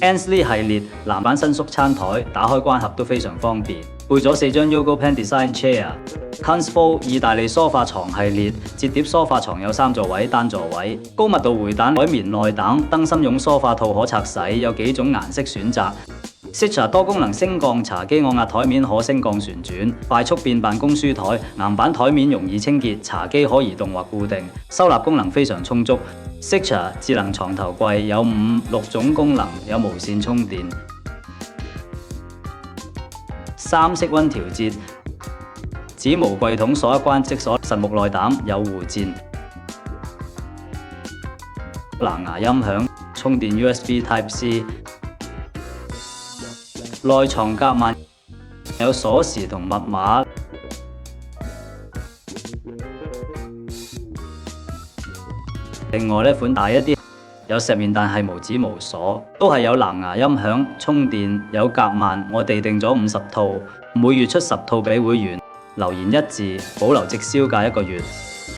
Ansley 系列藍版伸縮餐台，打開關盒都非常方便。配咗4張 Yogo Pen Design Chair。Kunstful 意大利梳化床系列，摺疊梳化床有3座位、單座位。高密度回彈海綿內擋，燈芯絨梳化套可拆洗，有幾種顏色選擇。Sitcha 多功能升降茶几按壓台面可升降旋轉，快速變辦公書台。岩板台面容易清潔，茶几可移動或固定，收納功能非常充足。Sitcha 智能床頭櫃有5、6種功能，有無線充電。3色溫調節，指模櫃桶鎖一關即鎖，實木內膽，有護墊。藍牙音響，充電 USB Type C。內藏夾萬，有鎖匙同密碼。另外呢款大一啲，有石面但係無指無鎖，都係有藍牙音響、充電，有夾萬。我哋訂咗50套，每月出10套俾會員。留言一致，保留直銷價1個月。